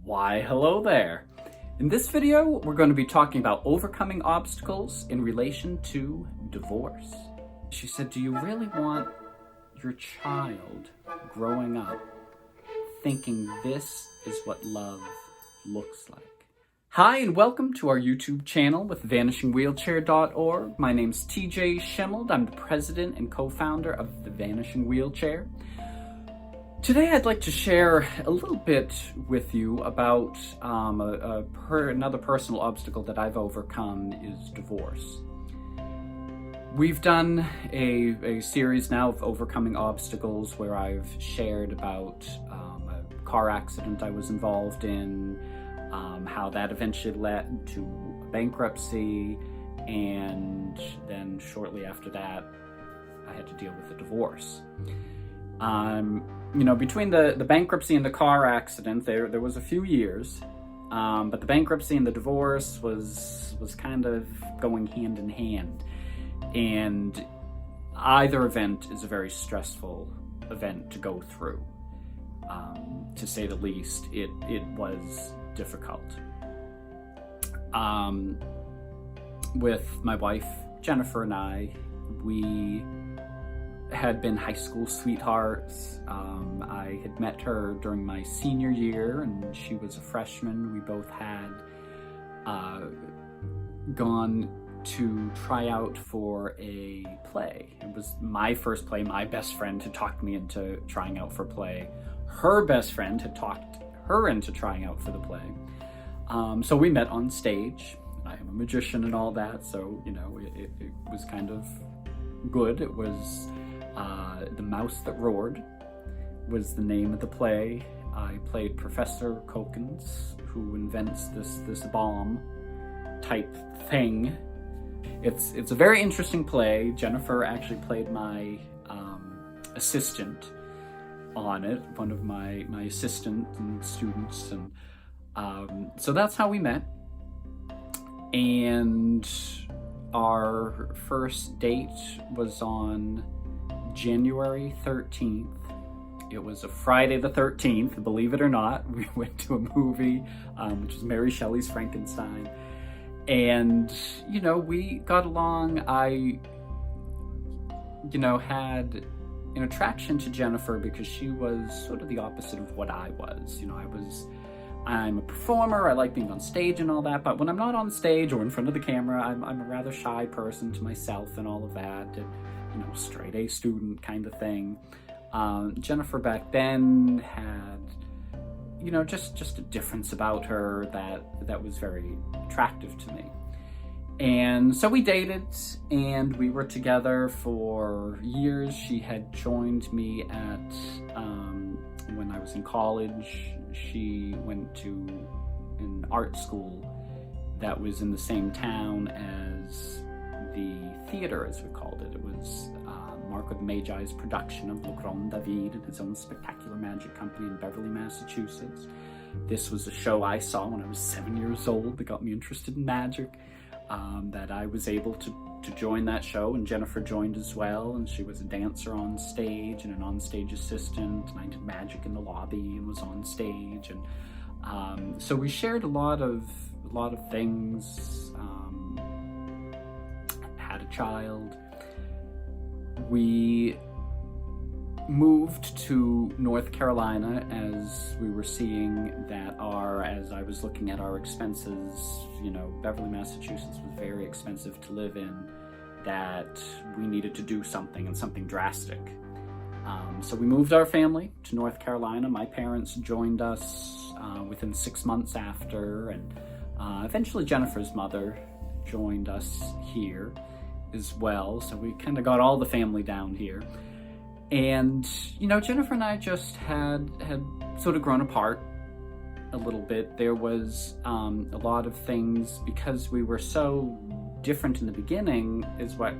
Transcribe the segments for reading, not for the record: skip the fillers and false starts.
Why, hello there. In this video, we're going to be talking about overcoming obstacles in relation to divorce. She said, do you really want your child growing up thinking this is what love looks like? Hi, and welcome to our YouTube channel with VanishingWheelchair.org. My name's TJ Shimeld. I'm the president and co-founder of the Vanishing Wheelchair. Today I'd like to share a little bit with you about another personal obstacle that I've overcome is divorce. We've done a series now of overcoming obstacles where I've shared about a car accident I was involved in, how that eventually led to bankruptcy, and then shortly after that I had to deal with a divorce. Between the bankruptcy and the car accident, there was a few years, but the bankruptcy and the divorce was kind of going hand in hand. And either event is a very stressful event to go through. To say the least, it was difficult. With my wife, Jennifer, and I, we had been high school sweethearts. I had met her during my senior year and she was a freshman. We both had gone to try out for a play. It was my first play. My best friend had talked me into trying out for play. Her best friend had talked her into trying out for the play. So we met on stage. I am a magician and all that, so it was kind of good. It was The Mouse That Roared was the name of the play. I played Professor Kokins, who invents this bomb type thing. It's a very interesting play. Jennifer actually played my assistant on it, one of my assistant and students, and so that's how we met. And our first date was on January 13th. It was a Friday the 13th, believe it or not. We went to a movie, which was Mary Shelley's Frankenstein. And, we got along. I, had an attraction to Jennifer because she was sort of the opposite of what I was. I'm a performer, I like being on stage and all that, but when I'm not on stage or in front of the camera, I'm a rather shy person to myself and all of that, and, straight A student kind of thing. Jennifer back then had, just a difference about her that was very attractive to me. And so we dated, and we were together for years. She had joined me at, when I was in college. She went to an art school that was in the same town as the theater, as we called it. It was Marco the Magi's production of Le Grand David and his own spectacular magic company in Beverly, Massachusetts. This was a show I saw when I was 7 years old that got me interested in magic, that I was able to join that show, and Jennifer joined as well, and she was a dancer on stage and an on-stage assistant, and I did magic in the lobby and was on stage, and so we shared a lot of things, had a child. We moved to North Carolina as we were seeing that as I was looking at our expenses, Beverly, Massachusetts was very expensive to live in, that we needed to do something, and something drastic. So we moved our family to North Carolina. My parents joined us within 6 months after, and eventually Jennifer's mother joined us here as well. So we kind of got all the family down here. And, Jennifer and I just had sort of grown apart a little bit. There was a lot of things, because we were so different in the beginning, is what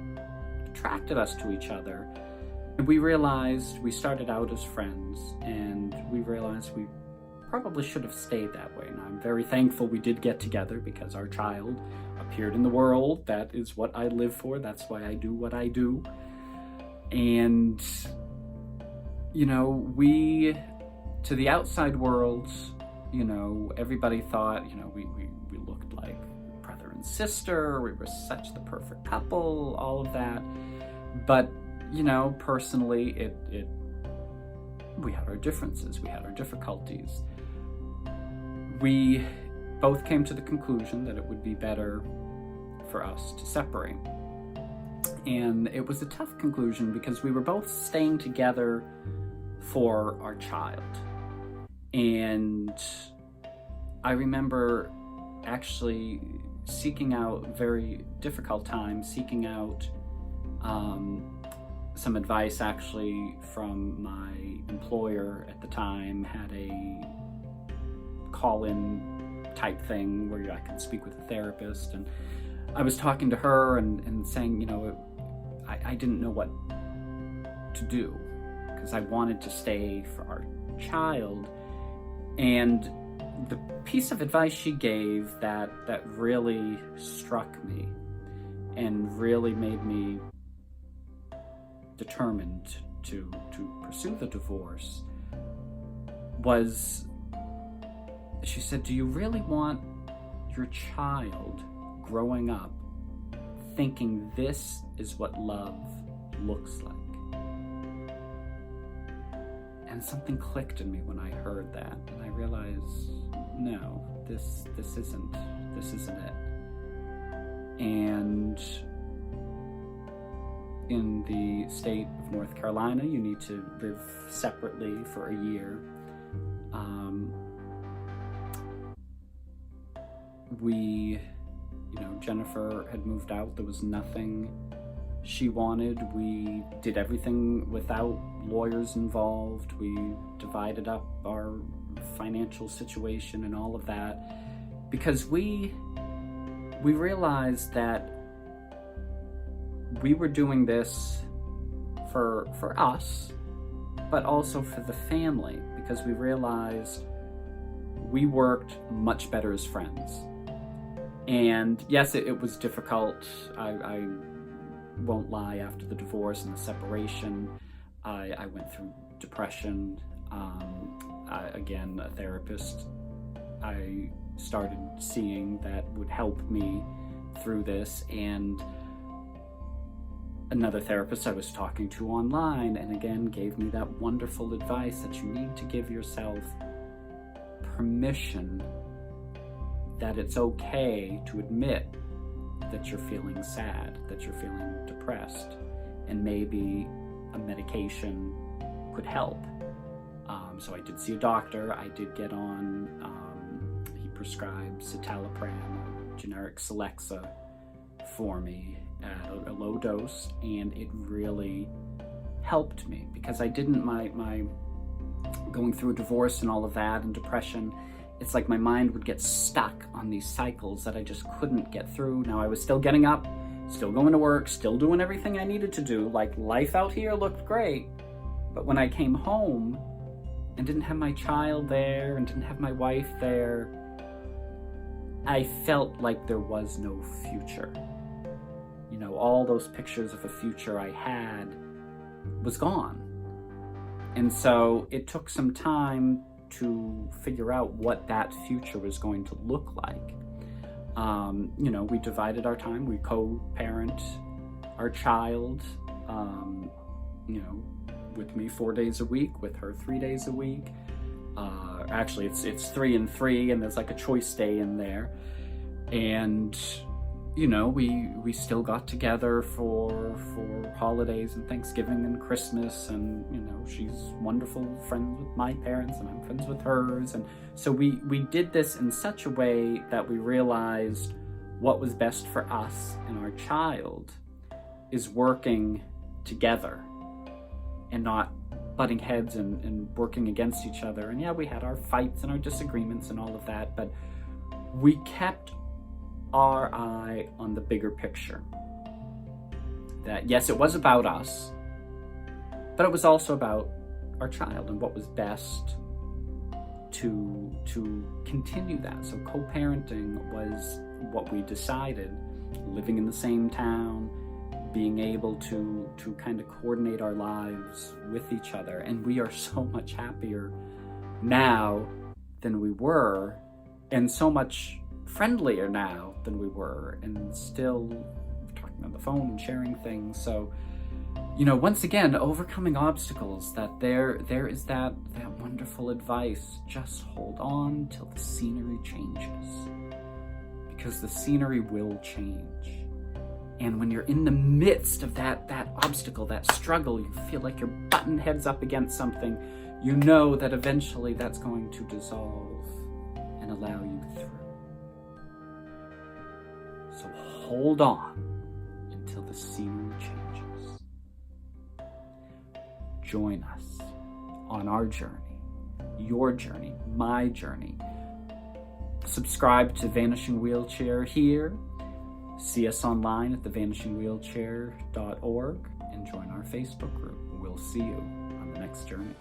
attracted us to each other. And we realized, we started out as friends, and we realized we probably should have stayed that way. And I'm very thankful we did get together, because our child appeared in the world. That is what I live for. That's why I do what I do. And, we, to the outside world, you know, everybody thought, you know, we looked like brother and sister, we were such the perfect couple, all of that. But, you know, personally, we had our differences, we had our difficulties. We both came to the conclusion that it would be better for us to separate. And it was a tough conclusion because we were both staying together for our child. And I remember actually seeking out, very difficult time, seeking out some advice actually from my employer at the time. Had a call-in type thing where I could speak with a therapist, and I was talking to her and saying, you know, I didn't know what to do because I wanted to stay for our child. And the piece of advice she gave that really struck me and really made me determined to pursue the divorce was, she said, do you really want your child growing up thinking this is what love looks like? And something clicked in me when I heard that, and I realized, no, this isn't it. And in the state of North Carolina, you need to live separately for a year. Jennifer had moved out. There was nothing she wanted. We did everything without lawyers involved. We divided up our financial situation and all of that because we realized that we were doing this for us, but also for the family, because we realized we worked much better as friends. And yes, it was difficult. I won't lie, after the divorce and the separation, I went through depression. Again, a therapist I started seeing that would help me through this, and another therapist I was talking to online, and again gave me that wonderful advice that you need to give yourself permission that it's okay to admit that you're feeling sad, that you're feeling depressed, and maybe a medication could help. So I did see a doctor. I did get on, he prescribed citalopram, generic Celexa, for me at a low dose, and it really helped me because I didn't, my going through a divorce and all of that and depression, it's like my mind would get stuck on these cycles that I just couldn't get through. Now I was still getting up, still going to work, still doing everything I needed to do. Like, life out here looked great. But when I came home and didn't have my child there and didn't have my wife there, I felt like there was no future. You know, all those pictures of a future I had was gone. And so it took some time to figure out what that future was going to look like. We divided our time. We co-parent our child, with me 4 days a week, with her 3 days a week. Actually, it's 3 and 3, and there's like a choice day in there. And we still got together for holidays and Thanksgiving and Christmas, and she's wonderful friends with my parents and I'm friends with hers, and so we did this in such a way that we realized what was best for us and our child is working together and not butting heads and working against each other. And yeah, we had our fights and our disagreements and all of that, but we kept our eye on the bigger picture. That yes, it was about us, but it was also about our child and what was best to continue that. So co-parenting was what we decided, living in the same town, being able to kind of coordinate our lives with each other. And we are so much happier now than we were, and so much friendlier now than we were, and still talking on the phone and sharing things. So, you know, once again, overcoming obstacles, that there is that wonderful advice: just hold on till the scenery changes, because the scenery will change. And when you're in the midst of that obstacle, that struggle, you feel like you're butting heads up against something, you know that eventually that's going to dissolve and allow you through. So hold on until the scenery changes. Join us on our journey, your journey, my journey. Subscribe to Vanishing Wheelchair here. See us online at thevanishingwheelchair.org and join our Facebook group. We'll see you on the next journey.